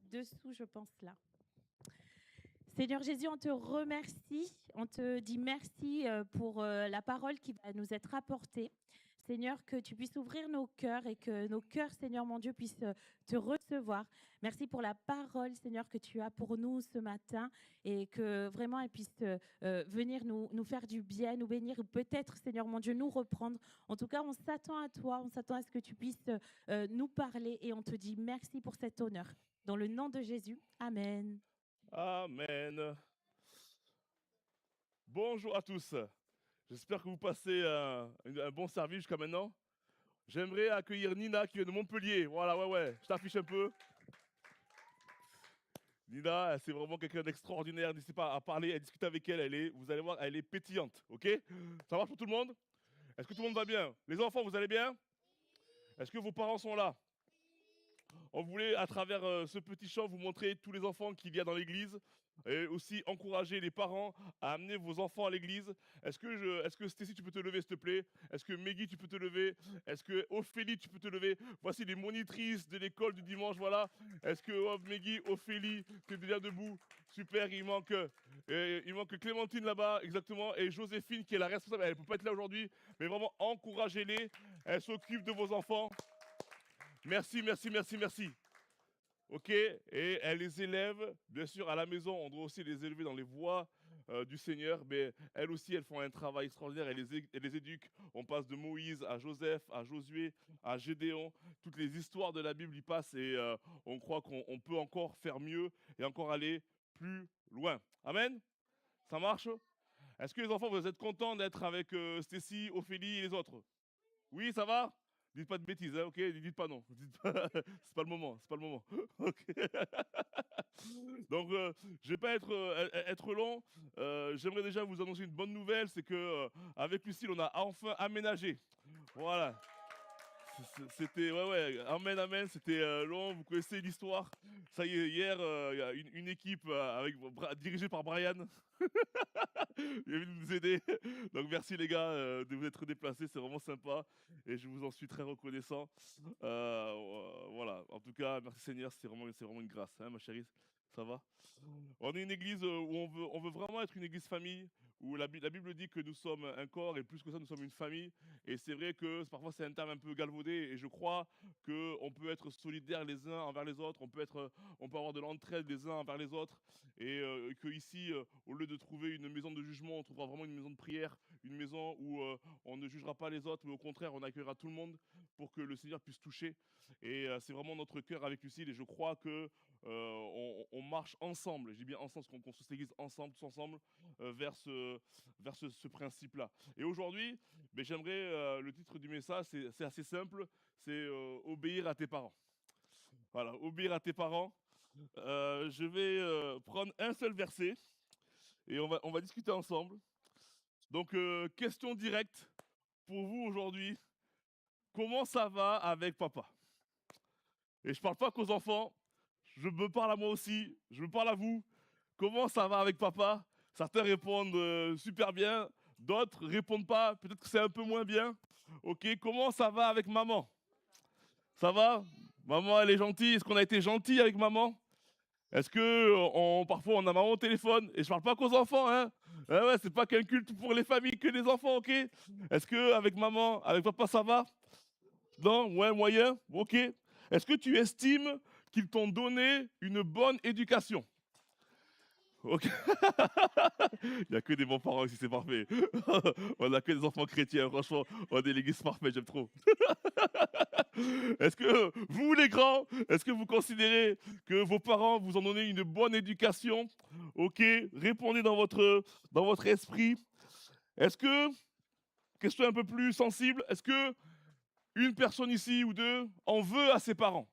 dessous, je pense là. Seigneur Jésus, on te remercie, on te dit merci pour la parole qui va nous être apportée. Seigneur, que tu puisses ouvrir nos cœurs et que nos cœurs, Seigneur mon Dieu, puissent te recevoir. Merci pour la parole, Seigneur, que tu as pour nous ce matin et que vraiment elle puisse venir nous faire du bien, nous bénir ou peut-être, Seigneur mon Dieu, nous reprendre. En tout cas, on s'attend à toi, on s'attend à ce que tu puisses nous parler et on te dit merci pour cet honneur. Dans le nom de Jésus, Amen. Amen. Bonjour à tous. J'espère que vous passez un bon service jusqu'à maintenant. J'aimerais accueillir Nina qui vient de Montpellier. Voilà, ouais. Je t'affiche un peu. Nina, c'est vraiment quelqu'un d'extraordinaire. N'hésitez pas à parler, à discuter avec elle. Vous allez voir, elle est pétillante. Ok? Ça marche pour tout le monde? Est-ce que tout le monde va bien? Les enfants, vous allez bien? Est-ce que vos parents sont là? On voulait, à travers ce petit chant, vous montrer tous les enfants qu'il y a dans l'église et aussi encourager les parents à amener vos enfants à l'église. Est-ce que Stécie, tu peux te lever, s'il te plaît? Est-ce que Meggy, tu peux te lever? Est-ce que Ophélie, tu peux te lever? Voici les monitrices de l'école du dimanche, voilà. Est-ce que Meggy, Ophélie, tu es déjà debout? Super, il manque Clémentine là-bas, exactement, et Joséphine qui est la responsable. Elle ne peut pas être là aujourd'hui, mais vraiment encouragez-les. Elle s'occupe de vos enfants. Merci. Ok, et elle les élève, bien sûr, à la maison, on doit aussi les élever dans les voies du Seigneur, mais elles aussi, elles font un travail extraordinaire, elles les éduquent. On passe de Moïse à Joseph, à Josué, à Gédéon, toutes les histoires de la Bible y passent et on croit qu'on peut encore faire mieux et encore aller plus loin. Amen? Ça marche? Est-ce que les enfants, vous êtes contents d'être avec Stécie, Ophélie et les autres? Oui, ça va? Dites pas de bêtises, hein, ok? Dites pas non. C'est pas le moment, c'est pas le moment. Ok. Donc, je vais pas être long. J'aimerais déjà vous annoncer une bonne nouvelle, c'est que avec Lucille, on a enfin aménagé. Voilà. C'était, ouais, amen, c'était long, vous connaissez l'histoire. Ça y est, hier, il y a une équipe dirigée par Brian. Il est venu nous aider. Donc merci les gars de vous être déplacés, c'est vraiment sympa et je vous en suis très reconnaissant. Voilà, en tout cas, merci Seigneur, c'est vraiment une grâce, hein, ma chérie, ça va? On est une église où on veut vraiment être une église famille, où la Bible dit que nous sommes un corps et plus que ça, nous sommes une famille. Et c'est vrai que parfois c'est un terme un peu galvaudé et je crois qu'on peut être solidaires les uns envers les autres, on peut avoir de l'entraide les uns envers les autres et que ici, au lieu de trouver une maison de jugement, on trouvera vraiment une maison de prière, une maison où on ne jugera pas les autres, mais au contraire, on accueillera tout le monde pour que le Seigneur puisse toucher. Et c'est vraiment notre cœur avec Lucille et je crois que on marche ensemble, je dis bien ensemble, parce qu'on construit cette église ensemble, tous ensemble, vers ce principe-là. Et aujourd'hui, j'aimerais, le titre du message, c'est assez simple, c'est obéir à tes parents. Voilà, obéir à tes parents. Je vais prendre un seul verset et on va discuter ensemble. Donc, question directe pour vous aujourd'hui. Comment ça va avec papa? Et je parle pas qu'aux enfants, je me parle à moi aussi, je me parle à vous. Comment ça va avec papa? Certains répondent super bien, d'autres répondent pas, peut-être que c'est un peu moins bien. Ok, comment ça va avec maman? Ça va? Maman, elle est gentille. Est-ce qu'on a été gentil avec maman? Est-ce que parfois on a maman au téléphone? Et je parle pas qu'aux enfants, hein? Ah ouais, c'est pas qu'un culte pour les familles que les enfants, ok? Est-ce que avec maman, avec papa, ça va? Non? Ouais, moyen? Ok. Est-ce que tu estimes qu'ils t'ont donné une bonne éducation? Ok. Il n'y a que des bons parents ici, c'est parfait. On n'a que des enfants chrétiens, franchement. On est l'église parfaite, j'aime trop. Est-ce que vous, les grands, est-ce que vous considérez que vos parents vous ont donné une bonne éducation? Ok, répondez dans votre esprit. Est-ce que, question un peu plus sensible, est-ce que une personne ici ou deux en veut à ses parents?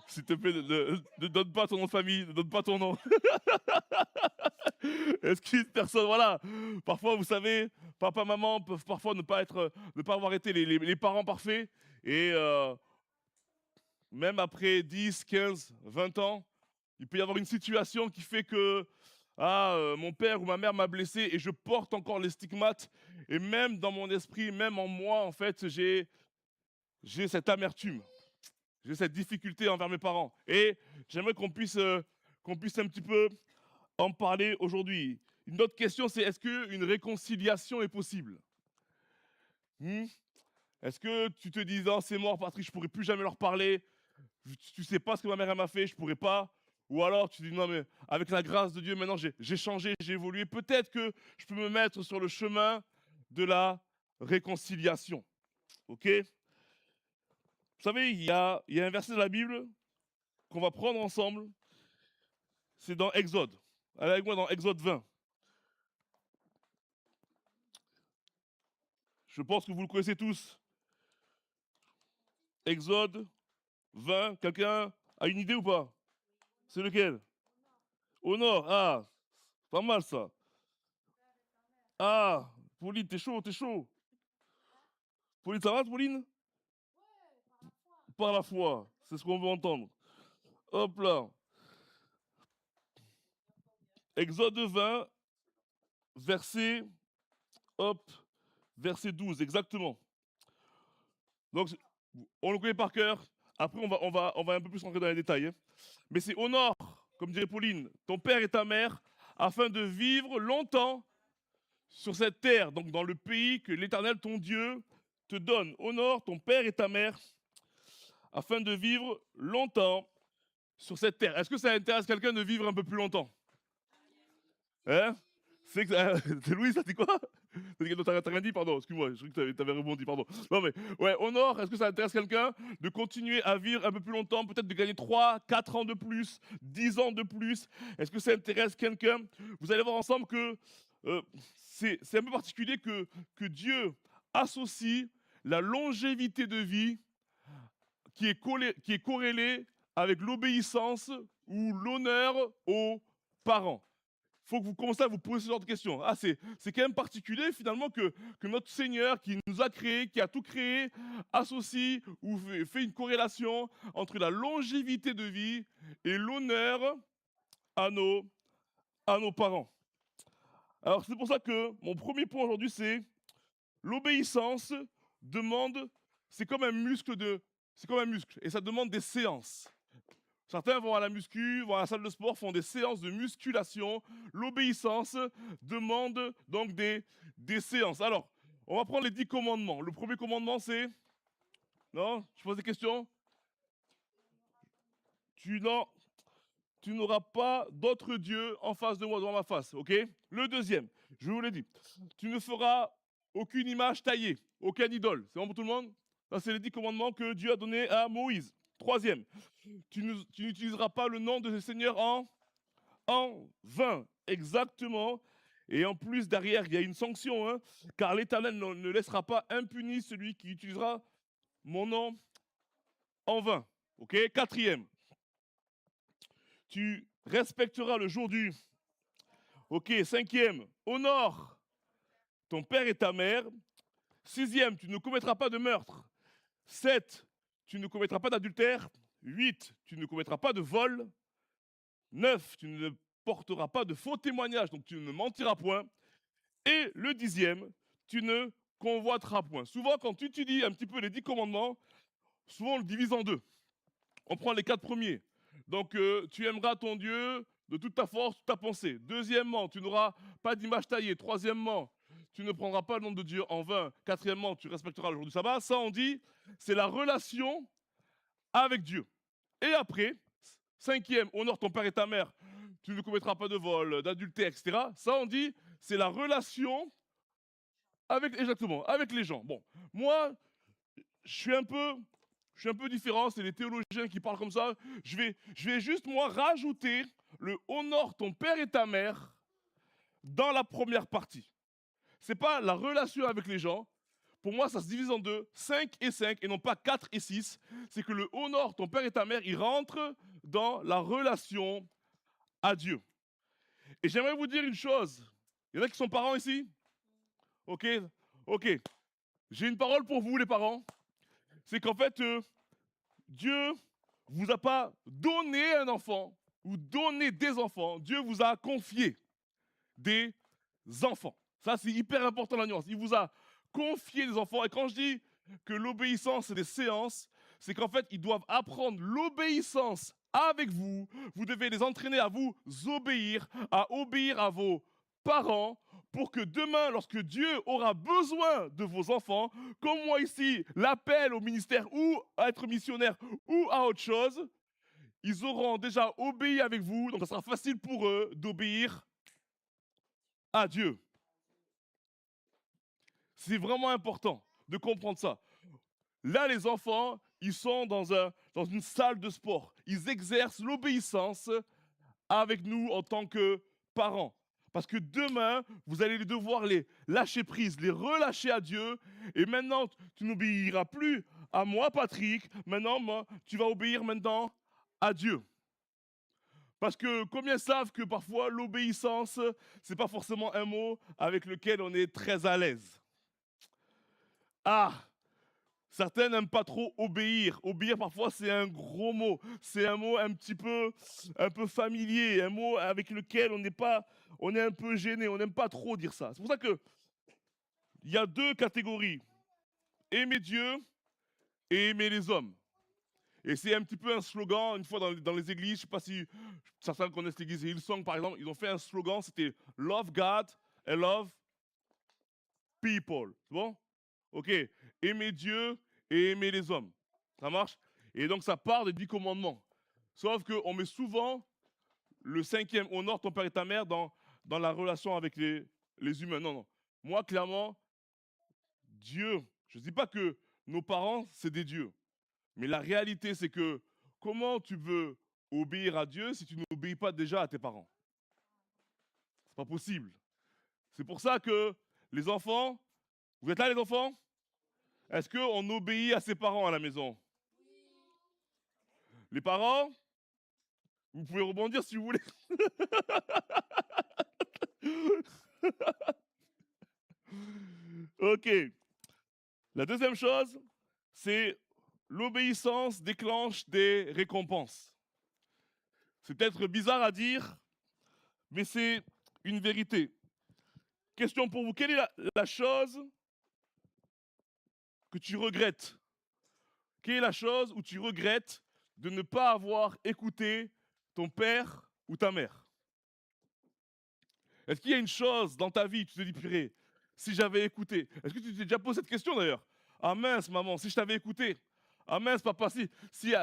S'il te plaît, ne donne pas ton nom de famille, ne donne pas ton nom. Est-ce qu'une personne, voilà, parfois vous savez, papa, maman peuvent parfois ne pas avoir été les parents parfaits et même après 10, 15, 20 ans, il peut y avoir une situation qui fait que mon père ou ma mère m'a blessé et je porte encore les stigmates et même dans mon esprit, même en moi, en fait, j'ai j'ai cette amertume, j'ai cette difficulté envers mes parents. Et j'aimerais qu'on puisse un petit peu en parler aujourd'hui. Une autre question, c'est est-ce qu'une réconciliation est possible? Hmm. Est-ce que tu te dis, non, c'est mort, Patrick, je pourrais plus jamais leur parler, tu sais pas ce que ma mère elle m'a fait, je pourrais pas. Ou alors tu dis, non, mais avec la grâce de Dieu, maintenant j'ai changé, j'ai évolué. Peut-être que je peux me mettre sur le chemin de la réconciliation. Ok? Vous savez, il y a un verset de la Bible qu'on va prendre ensemble. C'est dans Exode. Allez avec moi dans Exode 20. Je pense que vous le connaissez tous. Exode 20. Quelqu'un a une idée ou pas? C'est lequel? Au nord. Ah, pas mal ça. Ah, Pauline, t'es chaud, t'es chaud. Pauline, ça va, Pauline? Par la foi. C'est ce qu'on veut entendre. Hop là. Exode 20, verset, hop, verset 12, exactement. Donc, on le connaît par cœur. Après, on va un peu plus rentrer dans les détails. Hein. Mais c'est honore, comme dirait Pauline, ton père et ta mère, afin de vivre longtemps sur cette terre, donc dans le pays que l'Éternel, ton Dieu, te donne. Honore ton père et ta mère, afin de vivre longtemps sur cette terre. Est-ce que ça intéresse quelqu'un de vivre un peu plus longtemps? Hein? C'est Louis, ça dit quoi? T'as rien dit, pardon, excuse-moi, je crois que t'avais rebondi, pardon. Non mais, ouais, honor, est-ce que ça intéresse quelqu'un de continuer à vivre un peu plus longtemps, peut-être de gagner 3, 4 ans de plus, 10 ans de plus? Est-ce que ça intéresse quelqu'un? Vous allez voir ensemble que c'est un peu particulier que Dieu associe la longévité de vie qui est corrélée avec l'obéissance ou l'honneur aux parents. Il faut que vous commencez à vous poser ce genre de questions. Ah, c'est quand même particulier finalement que notre Seigneur qui nous a créés, qui a tout créé, associe ou fait une corrélation entre la longévité de vie et l'honneur à nos parents. Alors c'est pour ça que mon premier point aujourd'hui c'est l'obéissance demande, c'est comme un muscle et ça demande des séances. Certains vont à la muscu, vont à la salle de sport, font des séances de musculation. L'obéissance demande donc des séances. Alors, on va prendre les 10 commandements. Le premier commandement, c'est... Non? Je pose des questions? Tu n'auras pas d'autre Dieu en face de moi, devant ma face. Ok? Le deuxième, je vous l'ai dit. Tu ne feras aucune image taillée, aucun idole. C'est bon pour tout le monde? Ça, c'est les 10 commandements que Dieu a donnés à Moïse. Troisième, tu n'utiliseras pas le nom de ce Seigneur en vain. Exactement. Et en plus, derrière, il y a une sanction, hein, car l'Éternel ne laissera pas impuni celui qui utilisera mon nom en vain. Ok? Quatrième, tu respecteras le jour du. Ok, cinquième, honore ton père et ta mère. Sixième, tu ne commettras pas de meurtre. 7, tu ne commettras pas d'adultère. 8, tu ne commettras pas de vol. 9, tu ne porteras pas de faux témoignages, donc tu ne mentiras point. Et le 10e, tu ne convoiteras point. Souvent, quand tu étudies un petit peu les 10 commandements, souvent on le divise en deux. On prend les 4 premiers. Donc, tu aimeras ton Dieu de toute ta force, toute ta pensée. Deuxièmement, tu n'auras pas d'image taillée. Troisièmement, tu ne prendras pas le nom de Dieu en vain. Quatrièmement, tu respecteras le jour du sabbat. Ça, on dit, c'est la relation avec Dieu. Et après, cinquième, honore ton père et ta mère. Tu ne commettras pas de vol, d'adultère, etc. Ça, on dit, c'est la relation avec, exactement, avec les gens. Bon, moi, je suis un peu différent, c'est les théologiens qui parlent comme ça. Je vais juste, moi, rajouter le honore ton père et ta mère dans la première partie. C'est pas la relation avec les gens. Pour moi, ça se divise en deux, 5 et 5, et non pas 4 et 6. C'est que le honore ton père et ta mère, il rentre dans la relation à Dieu. Et j'aimerais vous dire une chose. Il y en a qui sont parents ici? Ok, ok. J'ai une parole pour vous, les parents. C'est qu'en fait, Dieu vous a pas donné un enfant ou donné des enfants. Dieu vous a confié des enfants. Ça, c'est hyper important la nuance. Il vous a confié des enfants. Et quand je dis que l'obéissance, c'est des séances, c'est qu'en fait, ils doivent apprendre l'obéissance avec vous. Vous devez les entraîner à vous obéir, à obéir à vos parents, pour que demain, lorsque Dieu aura besoin de vos enfants, comme moi ici, l'appel au ministère ou à être missionnaire ou à autre chose, ils auront déjà obéi avec vous, donc ça sera facile pour eux d'obéir à Dieu. C'est vraiment important de comprendre ça. Là, les enfants, ils sont dans une salle de sport. Ils exercent l'obéissance avec nous en tant que parents. Parce que demain, vous allez devoir les lâcher prise, les relâcher à Dieu. Et maintenant, tu n'obéiras plus à moi, Patrick. Maintenant, tu vas obéir maintenant à Dieu. Parce que combien savent que parfois l'obéissance, c'est pas forcément un mot avec lequel on est très à l'aise. Ah, certains n'aiment pas trop obéir. Obéir, parfois, c'est un gros mot. C'est un mot un peu familier, un mot avec lequel on est un peu gêné. On n'aime pas trop dire ça. C'est pour ça que il y a deux catégories. Aimer Dieu et aimer les hommes. Et c'est un petit peu un slogan, une fois dans les églises, je ne sais pas si certains connaissent l'église Hillsong, par exemple, ils ont fait un slogan, c'était « Love God and love people ». C'est bon? Ok. Aimer Dieu et aimer les hommes. Ça marche? Et donc ça part des 10 commandements. Sauf qu'on met souvent le 5e, honore ton père et ta mère, dans la relation avec les humains. Non, non. Moi, clairement, Dieu, je ne dis pas que nos parents, c'est des dieux. Mais la réalité, c'est que comment tu veux obéir à Dieu si tu n'obéis pas déjà à tes parents? C'est pas possible. C'est pour ça que les enfants, vous êtes là les enfants? Est-ce qu'on obéit à ses parents à la maison? Les parents, vous pouvez rebondir si vous voulez. Ok. La deuxième chose, c'est l'obéissance déclenche des récompenses. C'est peut-être bizarre à dire, mais c'est une vérité. Question pour vous, quelle est la chose que tu regrettes? Quelle est la chose où tu regrettes de ne pas avoir écouté ton père ou ta mère? Est-ce qu'il y a une chose dans ta vie, tu te dis, purée, si j'avais écouté? Est-ce que tu t'es déjà posé cette question d'ailleurs? Ah mince, maman, si je t'avais écouté. Ah mince, papa, si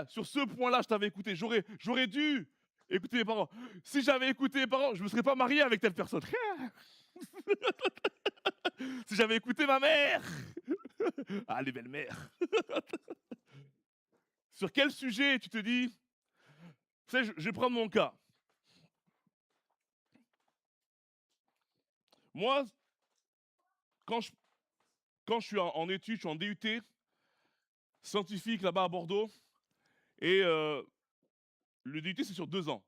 sur ce point-là, je t'avais écouté, j'aurais dû écouter mes parents. Si j'avais écouté mes parents, je ne me serais pas marié avec telle personne. Si j'avais écouté ma mère. Ah, les belles-mères. Sur quel sujet tu te dis, tu sais, je vais prendre mon cas. Moi, quand je suis en études, je suis en DUT, scientifique là-bas à Bordeaux, et le DUT c'est sur 2 ans.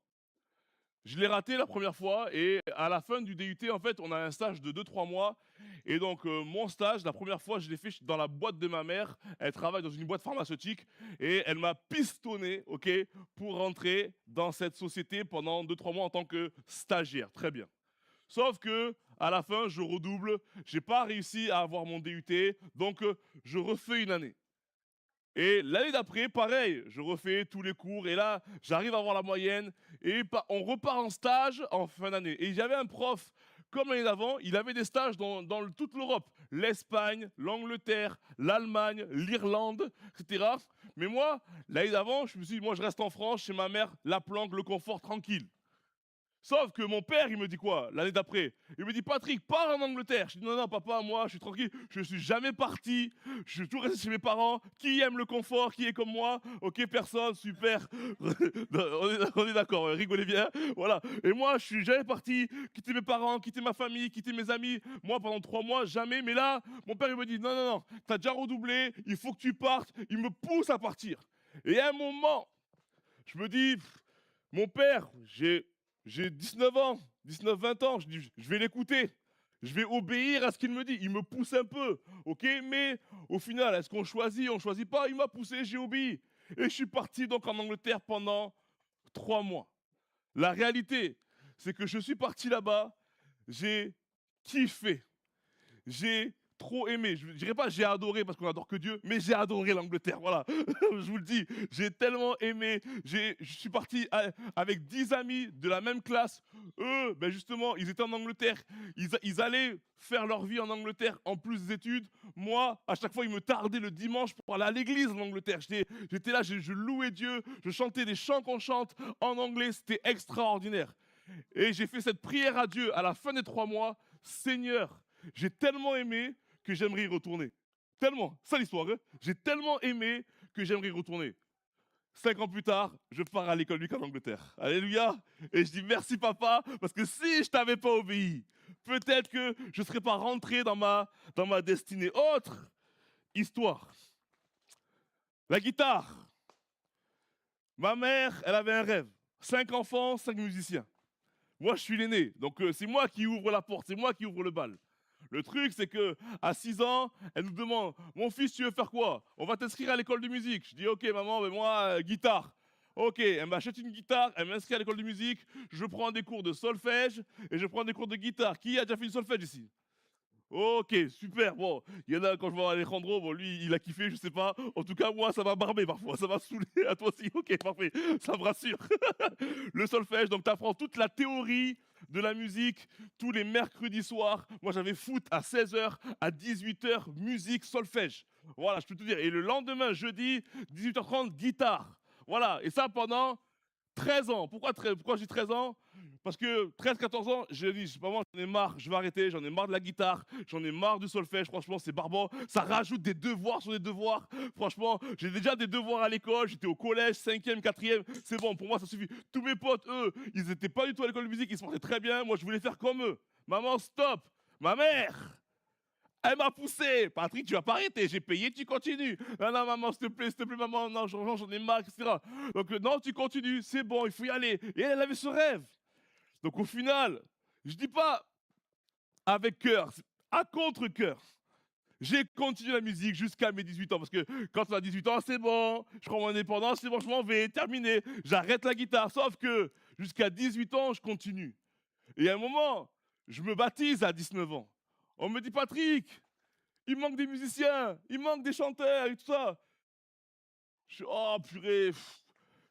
Je l'ai raté la première fois et à la fin du DUT, en fait, on a un stage de 2-3 mois. Et donc, mon stage, la première fois, je l'ai fait dans la boîte de ma mère. Elle travaille dans une boîte pharmaceutique et elle m'a pistonné, ok, pour rentrer dans cette société pendant 2-3 mois en tant que stagiaire. Très bien. Sauf que à la fin, je redouble. J'ai pas réussi à avoir mon DUT, donc je refais une année. Et l'année d'après, pareil, je refais tous les cours et là, j'arrive à avoir la moyenne et on repart en stage en fin d'année. Et j'avais un prof, comme l'année d'avant, il avait des stages dans toute l'Europe, l'Espagne, l'Angleterre, l'Allemagne, l'Irlande, etc. Mais moi, l'année d'avant, je me suis dit, moi, je reste en France, chez ma mère, la planque, le confort, tranquille. Sauf que mon père, il me dit quoi l'année d'après? Il me dit, Patrick, pars en Angleterre. Je dis, non, non, papa, moi, je suis tranquille. Je ne suis jamais parti. Je suis toujours resté chez mes parents. Qui aime le confort? Qui est comme moi? Ok, personne, super. On est d'accord, rigolez bien. Voilà. Et moi, je suis jamais parti. Quitter mes parents, quitter ma famille, quitter mes amis. Moi, pendant 3 mois, jamais. Mais là, mon père, il me dit, non, non, non, t'as déjà redoublé. Il faut que tu partes. Il me pousse à partir. Et à un moment, je me dis, mon père, j'ai 19 ans, 19-20 ans, je dis, je vais l'écouter. Je vais obéir à ce qu'il me dit. Il me pousse un peu, ok? Mais au final, est-ce qu'on choisit? On ne choisit pas. Il m'a poussé, j'ai obéi. Et je suis parti donc en Angleterre pendant 3 mois. La réalité, c'est que je suis parti là-bas, j'ai kiffé. J'ai trop aimé. Je ne dirais pas j'ai adoré parce qu'on adore que Dieu, mais j'ai adoré l'Angleterre. Voilà, je vous le dis, j'ai tellement aimé. Je suis parti avec 10 amis de la même classe. Eux, ben justement, ils étaient en Angleterre. Ils allaient faire leur vie en Angleterre en plus des études. Moi, à chaque fois, il me tardait le dimanche pour aller à l'église en Angleterre. J'étais là, je louais Dieu, je chantais des chants qu'on chante en anglais. C'était extraordinaire. Et j'ai fait cette prière à Dieu à la fin des 3 mois. Seigneur, j'ai tellement aimé que j'aimerais y retourner. Tellement, ça l'histoire, hein. J'ai tellement aimé que j'aimerais y retourner. 5 ans plus tard, je pars à l'école biblique en Angleterre. Alléluia. Et je dis merci papa, parce que si je t'avais pas obéi, peut-être que je ne serais pas rentré dans ma destinée. Autre histoire. La guitare. Ma mère, elle avait un rêve. 5 enfants, 5 musiciens. Moi, je suis l'aîné, donc c'est moi qui ouvre la porte, c'est moi qui ouvre le bal. Le truc, c'est que à 6 ans, elle nous demande, mon fils, tu veux faire quoi? On va t'inscrire à l'école de musique. Je dis, ok, maman, mais moi, guitare. Ok, elle m'achète une guitare, elle m'inscrit à l'école de musique. Je prends des cours de solfège et je prends des cours de guitare. Qui a déjà fait du solfège ici? Ok, super. Bon, il y en a quand je vois Alejandro, bon, lui, il a kiffé, je sais pas. En tout cas, moi, ça m'a barbé parfois, ça m'a saoulé. À toi aussi, ok, parfait, ça me rassure. Le solfège, donc tu apprends toute la théorie de la musique tous les mercredis soirs. Moi, j'avais foot à 16h, à 18h, musique, solfège. Voilà, je peux te dire. Et le lendemain, jeudi, 18h30, guitare. Voilà, et ça pendant 13 ans. Pourquoi j'ai 13 ans? Parce que 13-14 ans, j'ai dit, maman, j'en ai marre, je vais arrêter, j'en ai marre de la guitare, j'en ai marre du solfège, franchement, c'est barbant. Ça rajoute des devoirs sur des devoirs. Franchement, j'ai déjà des devoirs à l'école, j'étais au collège, 5e, 4e, c'est bon, pour moi, ça suffit. Tous mes potes, eux, ils n'étaient pas du tout à l'école de musique, ils se portaient très bien, moi, je voulais faire comme eux. Maman, stop. Ma mère, elle m'a poussé. Patrick, tu vas pas arrêter. J'ai payé, tu continues. Non, non, maman, s'il te plaît, maman, non, j'en ai marre, etc. Donc, non, tu continues, c'est bon, il faut y aller. Et elle avait ce rêve. Donc, au final, je dis pas avec cœur, à contre-cœur. J'ai continué la musique jusqu'à mes 18 ans. Parce que quand on a 18 ans, c'est bon, je prends mon indépendance, c'est bon, je m'en vais, terminé. J'arrête la guitare. Sauf que jusqu'à 18 ans, je continue. Et à un moment, je me baptise à 19 ans. On me dit, Patrick, il manque des musiciens, il manque des chanteurs et tout ça. Oh purée.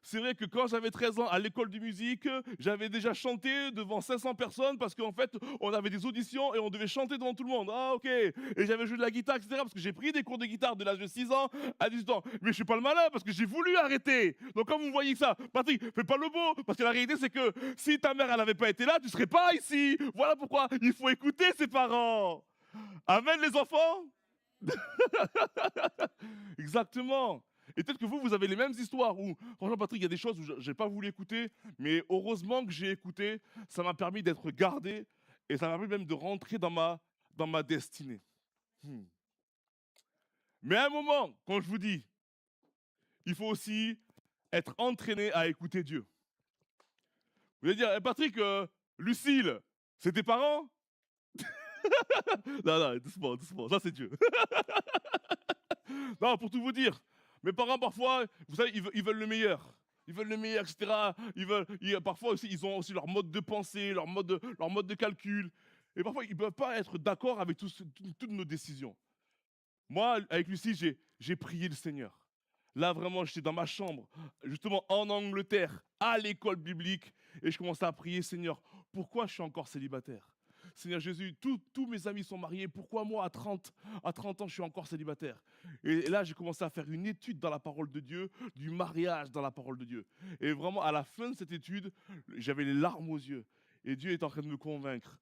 C'est vrai que quand j'avais 13 ans à l'école de musique, j'avais déjà chanté devant 500 personnes parce qu'en fait, on avait des auditions et on devait chanter devant tout le monde. Ah ok. Et j'avais joué de la guitare, etc. Parce que j'ai pris des cours de guitare de l'âge de 6 ans à 18 ans. Mais je suis pas le malin parce que j'ai voulu arrêter. Donc quand vous voyez ça, Patrick, fais pas le beau. Parce que la réalité, c'est que si ta mère, elle n'avait pas été là, tu serais pas ici. Voilà pourquoi il faut écouter ses parents. Amen les enfants. Exactement. Et peut-être que vous avez les mêmes histoires où, franchement, Patrick, il y a des choses où je n'ai pas voulu écouter, mais heureusement que j'ai écouté, ça m'a permis d'être gardé et ça m'a permis même de rentrer dans ma destinée. Hmm. Mais à un moment, quand je vous dis, il faut aussi être entraîné à écouter Dieu. Vous allez dire, eh, Patrick, Lucille, c'est tes parents? Non, non, doucement, doucement, ça c'est Dieu. Non, pour tout vous dire, mes parents, parfois, vous savez, ils veulent le meilleur. Ils veulent le meilleur, etc. Parfois aussi, ils ont aussi leur mode de pensée, leur mode de calcul. Et parfois, ils ne peuvent pas être d'accord avec toutes nos décisions. Moi, avec Lucie, j'ai prié le Seigneur. Là, vraiment, j'étais dans ma chambre, justement en Angleterre, à l'école biblique, et je commençais à prier, Seigneur, pourquoi je suis encore célibataire? Seigneur Jésus, tous mes amis sont mariés, pourquoi moi, à 30 ans, je suis encore célibataire? Et là, j'ai commencé à faire une étude dans la parole de Dieu, du mariage dans la parole de Dieu. Et vraiment, à la fin de cette étude, j'avais les larmes aux yeux. Et Dieu est en train de me convaincre.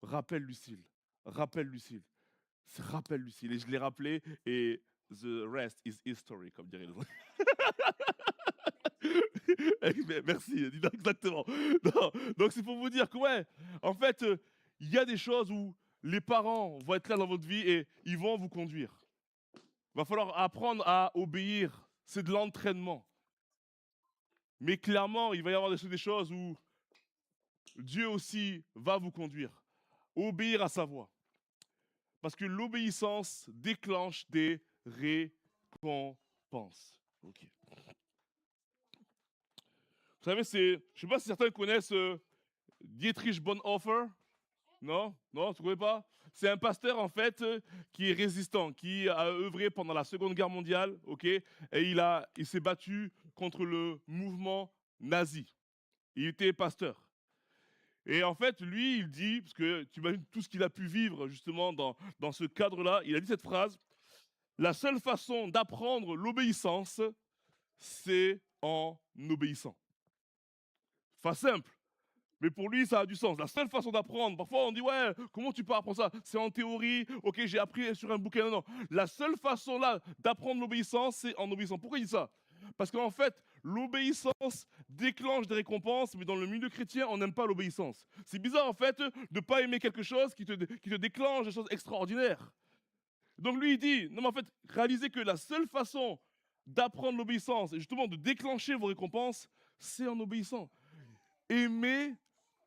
Rappelle Lucille, rappelle Lucille. Rappelle Lucille. Et je l'ai rappelé et the rest is history, comme dirait les autres. Merci, dis donc exactement. Non, donc c'est pour vous dire que ouais, en fait, il y a des choses où les parents vont être là dans votre vie et ils vont vous conduire. Il va falloir apprendre à obéir. C'est de l'entraînement. Mais clairement, il va y avoir des choses où Dieu aussi va vous conduire. Obéir à sa voix. Parce que l'obéissance déclenche des récompenses. Ok. Vous savez, je ne sais pas si certains connaissent Dietrich Bonhoeffer. Non? Non, tu ne connais pas? C'est un pasteur, en fait, qui est résistant, qui a œuvré pendant la Seconde Guerre mondiale, ok? Et il s'est battu contre le mouvement nazi. Il était pasteur. Et en fait, lui, il dit, parce que tu imagines tout ce qu'il a pu vivre justement dans ce cadre-là, il a dit cette phrase: la seule façon d'apprendre l'obéissance, c'est en obéissant. Enfin, simple. Mais pour lui, ça a du sens. La seule façon d'apprendre, parfois on dit, ouais, comment tu peux apprendre ça? C'est en théorie, ok, j'ai appris sur un bouquin. Non, non. La seule façon là d'apprendre l'obéissance, c'est en obéissant. Pourquoi il dit ça? Parce qu'en fait, l'obéissance déclenche des récompenses, mais dans le milieu chrétien, on n'aime pas l'obéissance. C'est bizarre en fait de ne pas aimer quelque chose qui te déclenche des choses extraordinaires. Donc lui, il dit, non mais en fait, réalisez que la seule façon d'apprendre l'obéissance et justement de déclencher vos récompenses, c'est en obéissant. Aimez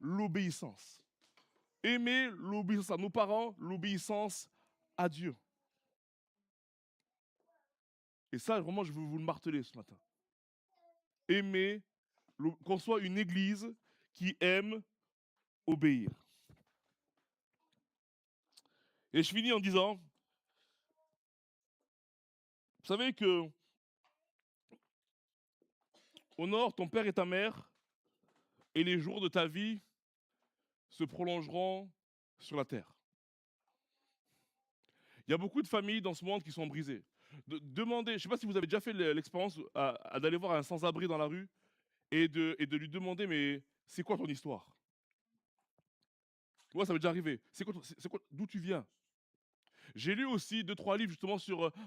l'obéissance. Aimez l'obéissance à nos parents, l'obéissance à Dieu. Et ça, vraiment, je veux vous le marteler ce matin. Aimez, qu'on soit une église qui aime obéir. Et je finis en disant, vous savez que honore ton père et ta mère, et les jours de ta vie se prolongeront sur la terre. Il y a beaucoup de familles dans ce monde qui sont brisées. Demandez, je ne sais pas si vous avez déjà fait l'expérience d'aller voir un sans-abri dans la rue et de lui demander, mais c'est quoi ton histoire? Moi, ça m'est déjà arrivé. C'est quoi, d'où tu viens? J'ai lu aussi 2-3 livres justement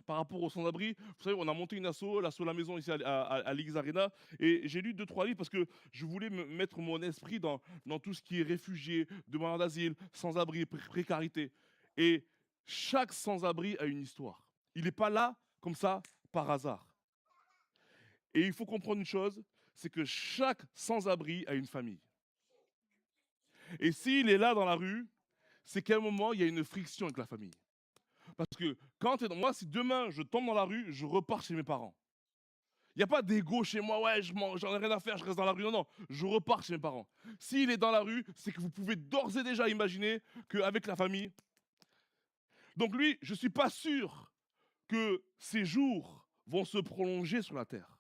par rapport aux sans-abri. Vous savez, on a monté une l'asso La Maison ici à l'X Arena. Et j'ai lu 2-3 livres parce que je voulais mettre mon esprit dans tout ce qui est réfugiés, demandeurs d'asile, sans-abri, précarité. Et chaque sans-abri a une histoire. Il n'est pas là comme ça par hasard. Et il faut comprendre une chose, c'est que chaque sans-abri a une famille. Et s'il est là dans la rue, c'est qu'à un moment, il y a une friction avec la famille. Parce que moi, si demain je tombe dans la rue, je repars chez mes parents. Il n'y a pas d'ego chez moi, ouais, j'en ai rien à faire, je reste dans la rue. Non, non, je repars chez mes parents. S'il est dans la rue, c'est que vous pouvez d'ores et déjà imaginer qu'avec la famille. Donc lui, je ne suis pas sûr que ses jours vont se prolonger sur la terre.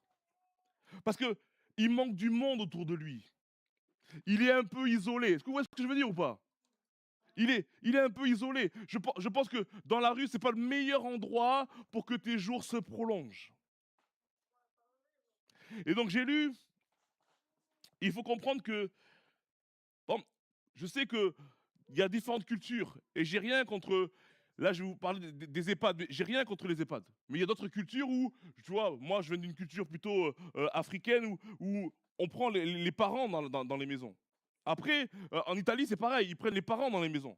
Parce qu'il manque du monde autour de lui. Il est un peu isolé. Est-ce que vous voyez ce que je veux dire ou pas? Il est un peu isolé. Je pense que dans la rue, ce n'est pas le meilleur endroit pour que tes jours se prolongent. Et donc j'ai lu, il faut comprendre que, bon, je sais qu'il y a différentes cultures, et j'ai rien contre, là je vais vous parler des EHPAD, mais j'ai rien contre les EHPAD. Mais il y a d'autres cultures où, tu vois, moi je viens d'une culture plutôt africaine, où on prend les parents dans les maisons. Après, en Italie c'est pareil, ils prennent les parents dans les maisons.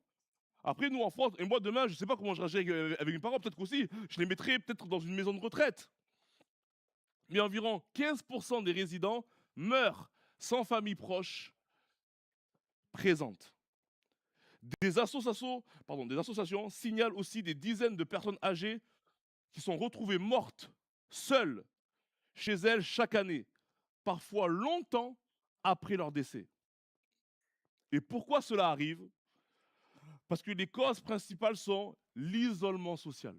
Après, nous, en France, et moi, demain, je ne sais pas comment je réagirais avec mes parents. Peut-être qu'aussi, je les mettrais peut-être dans une maison de retraite. Mais environ 15% des résidents meurent sans famille proche présente. Des associations signalent aussi des dizaines de personnes âgées qui sont retrouvées mortes, seules, chez elles chaque année, parfois longtemps après leur décès. Et pourquoi cela arrive? Parce que les causes principales sont l'isolement social,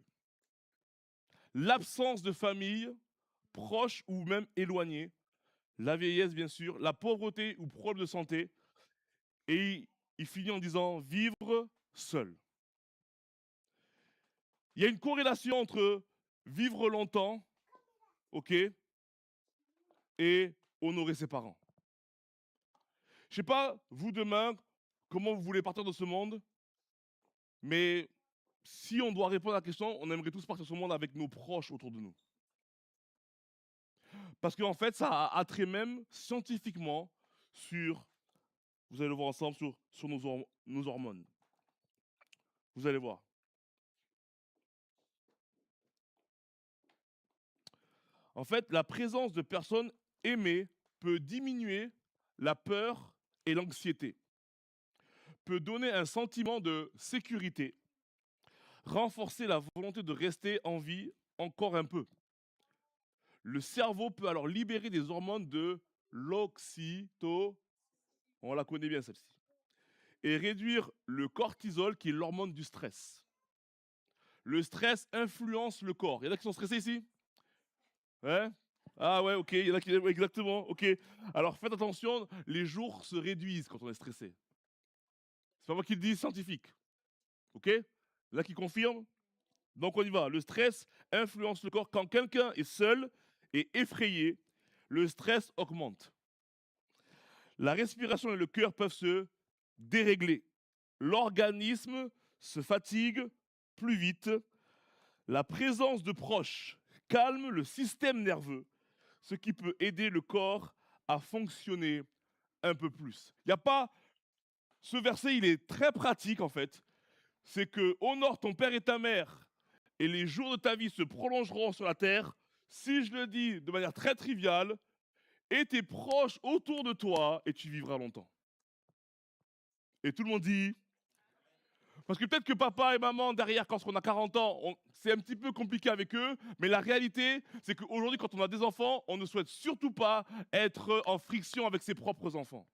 l'absence de famille, proche ou même éloignée, la vieillesse bien sûr, la pauvreté ou problème de santé, et il finit en disant vivre seul. Il y a une corrélation entre vivre longtemps, ok, et honorer ses parents. Je ne sais pas, vous demain, comment vous voulez partir de ce monde, mais si on doit répondre à la question, on aimerait tous partir de ce monde avec nos proches autour de nous. Parce qu'en fait, ça a attrait même scientifiquement sur, vous allez le voir ensemble, sur nos hormones. Vous allez voir. En fait, la présence de personnes aimées peut diminuer la peur et l'anxiété, peut donner un sentiment de sécurité, renforcer la volonté de rester en vie encore un peu. Le cerveau peut alors libérer des hormones de l'oxytocine. On la connaît bien celle-ci. et réduire le cortisol qui est l'hormone du stress. Le stress influence le corps. Il y en a qui sont stressés ici? Ouais? Ah ouais, ok, il y en a qui... Exactement, ok. Alors faites attention, les jours se réduisent quand on est stressé. C'est pas moi qui le dis, scientifique. Ok? Là qui confirme? Donc on y va. Le stress influence le corps. Quand quelqu'un est seul et effrayé, le stress augmente. La respiration et le cœur peuvent se dérégler. L'organisme se fatigue plus vite. La présence de proches calme le système nerveux, ce qui peut aider le corps à fonctionner un peu plus. Il n'y a pas... Ce verset, il est très pratique en fait. C'est que honore ton père et ta mère et les jours de ta vie se prolongeront sur la terre. Si je le dis de manière très triviale, et tes proches autour de toi et tu vivras longtemps. Et tout le monde dit... Parce que peut-être que papa et maman, derrière, quand on a 40 ans, c'est un petit peu compliqué avec eux, mais la réalité, c'est qu'aujourd'hui, quand on a des enfants, on ne souhaite surtout pas être en friction avec ses propres enfants.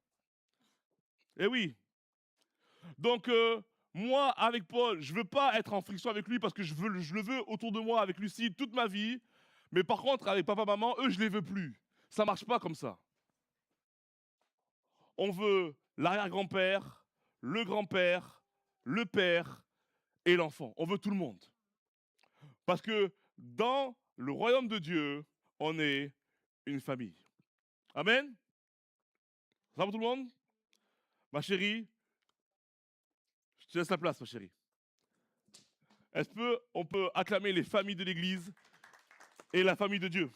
Eh oui. Donc, moi, avec Paul, je ne veux pas être en friction avec lui parce que je le veux autour de moi avec Lucie toute ma vie. Mais par contre, avec papa, maman, eux, je ne les veux plus. Ça ne marche pas comme ça. On veut l'arrière-grand-père, le grand-père, le père et l'enfant. On veut tout le monde. Parce que dans le royaume de Dieu, on est une famille. Amen. Ça va tout le monde? Ma chérie, je te laisse la place, ma chérie. On peut acclamer les familles de l'Église et la famille de Dieu?